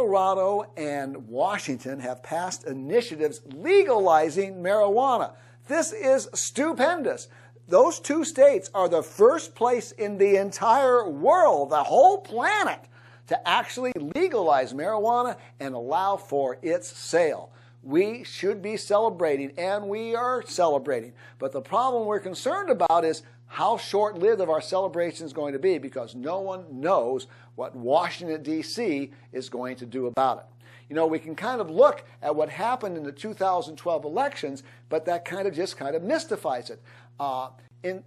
Colorado and Washington have passed initiatives legalizing marijuana. This is stupendous. Those two states are the first place in the entire world, the whole planet, to actually legalize marijuana and allow for its sale. We should be celebrating, and we are celebrating. But the problem we're concerned about is how short-lived our celebration is going to be, because no one knows what Washington, D.C. is going to do about it. You know, we can kind of look at what happened in the 2012 elections, but that kind of mystifies it. In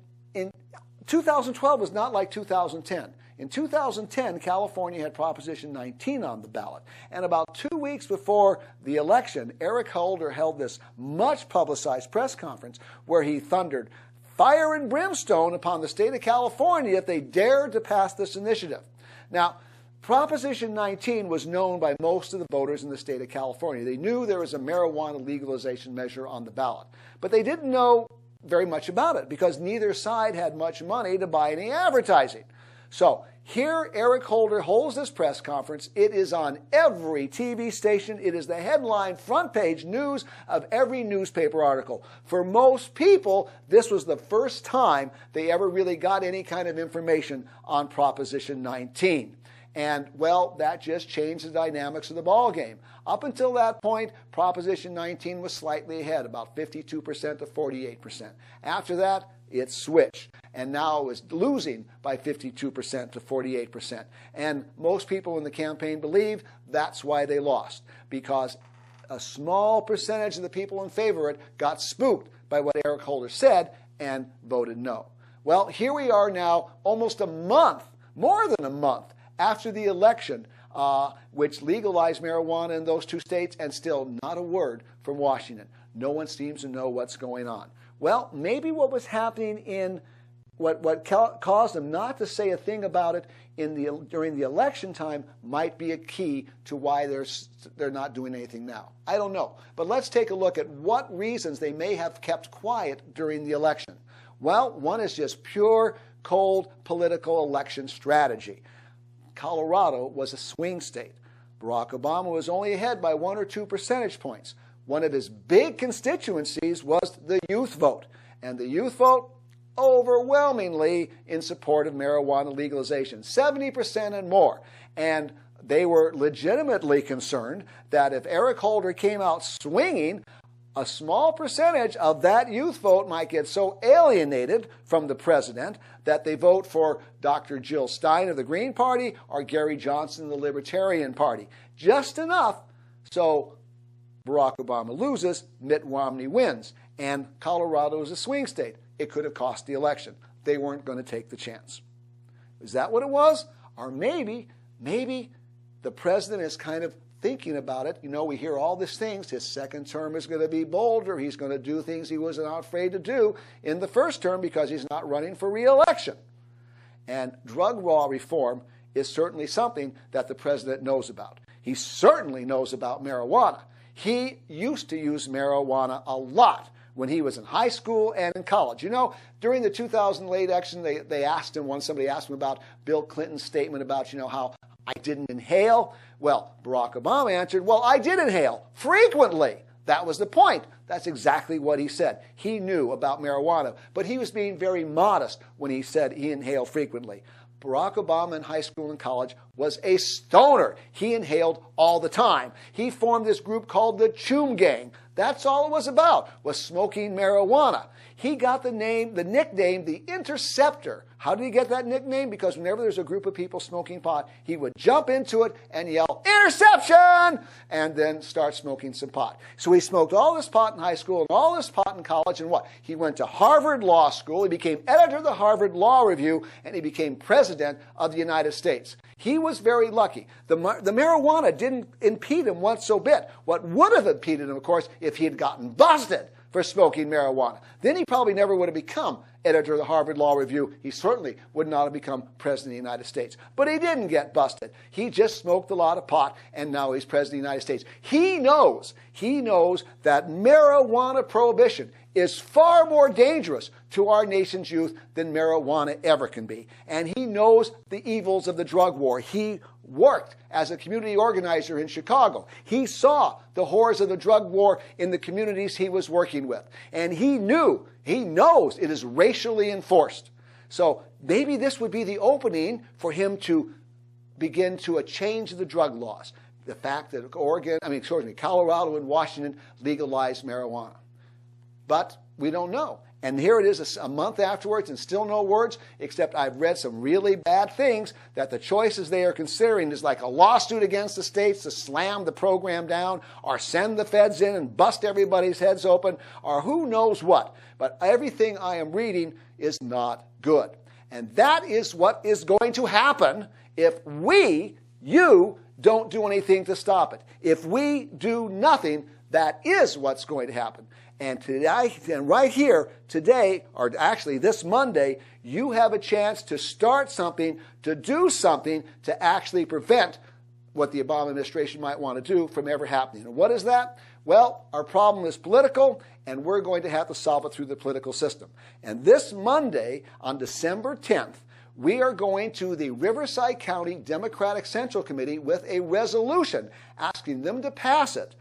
2012 was not like 2010. In 2010, California had Proposition 19 on the ballot. And about 2 weeks before the election, Eric Holder held this much publicized press conference where he thundered fire and brimstone upon the state of California if they dared to pass this initiative. Now, Proposition 19 was known by most of the voters in the state of California. They knew there was a marijuana legalization measure on the ballot, but they didn't know very much about it because neither side had much money to buy any advertising. So here Eric Holder holds this press conference. It is on every TV station. It is the headline front page news of every newspaper article. For most people, this was the first time they ever really got any kind of information on Proposition 19. And, well, that just changed the dynamics of the ballgame. Up until that point, Proposition 19 was slightly ahead, about 52% to 48%. After that, it switched, and now it was losing by 52% to 48%. And most people in the campaign believe that's why they lost, because a small percentage of the people in favor of it got spooked by what Eric Holder said and voted no. Well, here we are now, almost a month, more than a month, after the election, which legalized marijuana in those two states, and still not a word from Washington. No one seems to know what's going on. Well, maybe what was happening in what caused them not to say a thing about it during the election time might be a key to why they're not doing anything now. I don't know. But let's take a look at what reasons they may have kept quiet during the election. Well, one is just pure, cold political election strategy. Colorado was a swing state. Barack Obama was only ahead by 1 or 2 percentage points. One of his big constituencies was the youth vote. And the youth vote, overwhelmingly in support of marijuana legalization, 70% and more. And they were legitimately concerned that if Eric Holder came out swinging, a small percentage of that youth vote might get so alienated from the president that they vote for Dr. Jill Stein of the Green Party or Gary Johnson of the Libertarian Party. Just enough so Barack Obama loses, Mitt Romney wins, and Colorado is a swing state. It could have cost the election. They weren't going to take the chance. Is that what it was? Or maybe the president is kind of thinking about it. You know, we hear all these things. His second term is going to be bolder. He's going to do things he was not afraid to do in the first term because he's not running for re-election. And drug law reform is certainly something that the president knows about. He certainly knows about marijuana. He used to use marijuana a lot when he was in high school and in college. You know, during the 2008 election, somebody asked him about Bill Clinton's statement about, how I didn't inhale. Well, Barack Obama answered, well, I did inhale frequently. That was the point. That's exactly what he said. He knew about marijuana, but he was being very modest when he said he inhaled frequently. Barack Obama in high school and college was a stoner. He inhaled all the time. He formed this group called the Choom Gang. That's all it was about, was smoking marijuana. He got the nickname, the Interceptor. How did he get that nickname? Because whenever there's a group of people smoking pot, he would jump into it and yell, "Interception!" and then start smoking some pot. So he smoked all this pot in high school and all this pot in college, and what? He went to Harvard Law School, he became editor of the Harvard Law Review, and he became president of the United States. He was very lucky. The marijuana didn't impede him one so bit. What would have impeded him, of course, if he had gotten busted for smoking marijuana. Then he probably never would have become editor of the Harvard Law Review. He certainly would not have become president of the United States. But he didn't get busted. He just smoked a lot of pot, and now he's president of the United States. He knows that marijuana prohibition is far more dangerous to our nation's youth than marijuana ever can be. And he knows the evils of the drug war. He worked as a community organizer in Chicago. He saw the horrors of the drug war in the communities he was working with. And he knows it is racially enforced. So maybe this would be the opening for him to begin to change the drug laws. The fact that Colorado and Washington legalized marijuana. But we don't know. And here it is a month afterwards and still no words, except I've read some really bad things that the choices they are considering is like a lawsuit against the states to slam the program down or send the feds in and bust everybody's heads open or who knows what. But everything I am reading is not good. And that is what is going to happen if you don't do anything to stop it. If we do nothing, that is what's going to happen. And today, and right here, today, or actually this Monday, you have a chance to start something, to do something to actually prevent what the Obama administration might want to do from ever happening. And what is that? Well, our problem is political, and we're going to have to solve it through the political system. And this Monday, on December 10th, we are going to the Riverside County Democratic Central Committee with a resolution asking them to pass it.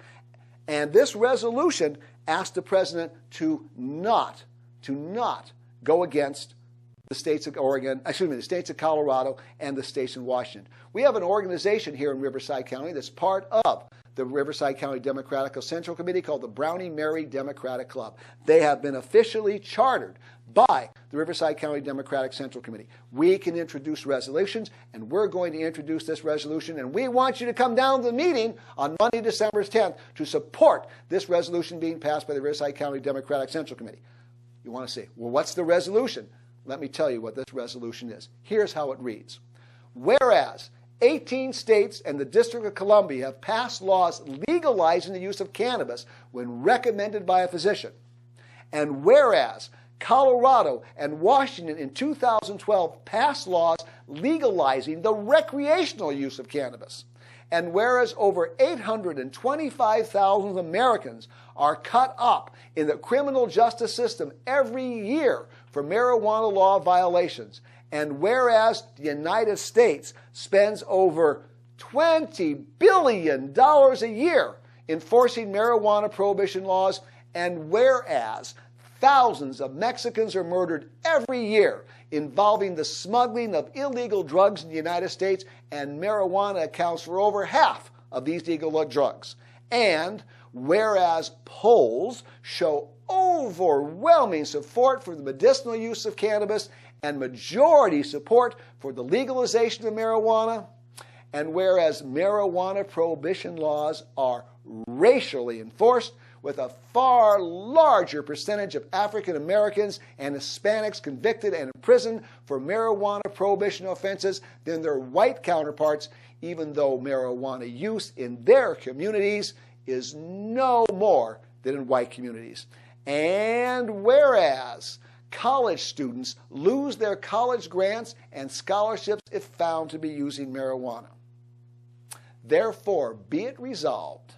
And this resolution asked the president to not go against the states of the states of Colorado and the states in Washington. We have an organization here in Riverside County that's part of the Riverside County Democratic Central Committee called the Brownie Mary Democratic Club. They have been officially chartered by the Riverside County Democratic Central Committee. We can introduce resolutions, and we're going to introduce this resolution, and we want you to come down to the meeting on Monday, December 10th to support this resolution being passed by the Riverside County Democratic Central Committee. You want to see, well, what's the resolution? Let me tell you what this resolution is. Here's how it reads. Whereas 18 states and the District of Columbia have passed laws legalizing the use of cannabis when recommended by a physician, and whereas Colorado and Washington in 2012 passed laws legalizing the recreational use of cannabis. And whereas over 825,000 Americans are cut up in the criminal justice system every year for marijuana law violations, and whereas the United States spends over $20 billion a year enforcing marijuana prohibition laws, and whereas thousands of Mexicans are murdered every year involving the smuggling of illegal drugs in the United States, and marijuana accounts for over half of these illegal drugs. And whereas polls show overwhelming support for the medicinal use of cannabis and majority support for the legalization of marijuana, and whereas marijuana prohibition laws are racially enforced, with a far larger percentage of African Americans and Hispanics convicted and imprisoned for marijuana prohibition offenses than their white counterparts, even though marijuana use in their communities is no more than in white communities. And whereas college students lose their college grants and scholarships if found to be using marijuana. Therefore, be it resolved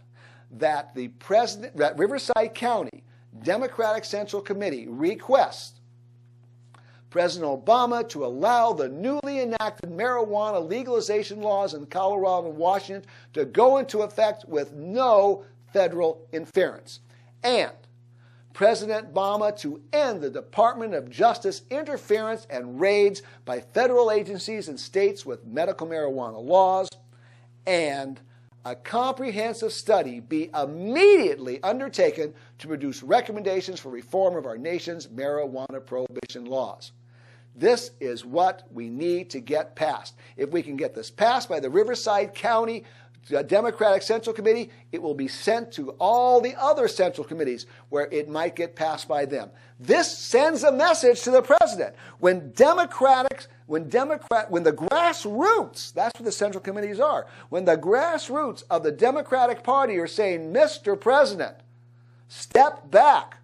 that the Riverside County Democratic Central Committee requests President Obama to allow the newly enacted marijuana legalization laws in Colorado and Washington to go into effect with no federal interference, and President Obama to end the Department of Justice interference and raids by federal agencies and states with medical marijuana laws, and a comprehensive study be immediately undertaken to produce recommendations for reform of our nation's marijuana prohibition laws. This is what we need to get passed. If we can get this passed by the Riverside County Democratic Central Committee, it will be sent to all the other central committees where it might get passed by them. This sends a message to the president. When the grassroots, that's what the central committees are, when the grassroots of the Democratic Party are saying, Mr. President, step back,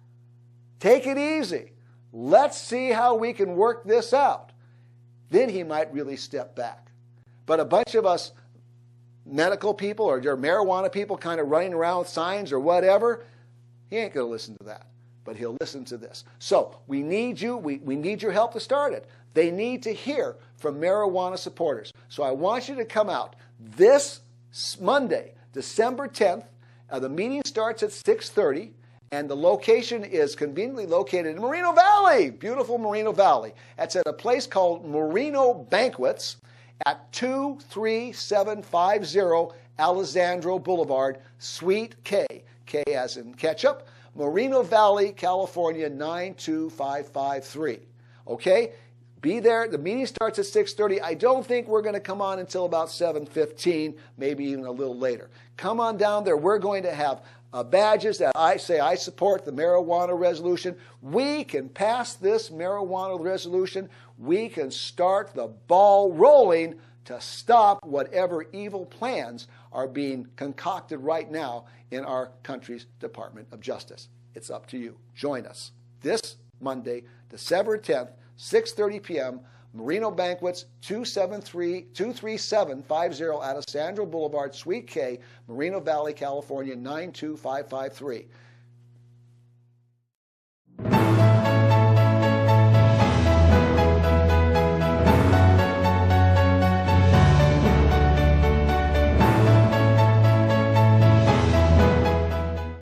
take it easy, let's see how we can work this out, then he might really step back. But a bunch of us medical people or marijuana people kind of running around with signs or whatever, he ain't going to listen to that. But but he'll listen to this. So we need you. We need your help to start it. They need to hear from marijuana supporters. So I want you to come out this Monday, December 10th. The meeting starts at 6:30. And the location is conveniently located in Moreno Valley, beautiful Moreno Valley. It's at a place called Moreno Banquets at 23750 Alessandro Boulevard, Suite K, K as in ketchup, Moreno Valley, California, 92553. Okay? Be there. The meeting starts at 6:30. I don't think we're going to come on until about 7:15, maybe even a little later. Come on down there. We're going to have badges that I say I support the marijuana resolution. We can pass this marijuana resolution. We can start the ball rolling to stop whatever evil plans are being concocted right now in our country's Department of Justice. It's up to you. Join us this Monday, December 10th, 6:30 p.m., Moreno Banquets, 23750 Alessandro Boulevard, Suite K, Moreno Valley, California, 92553.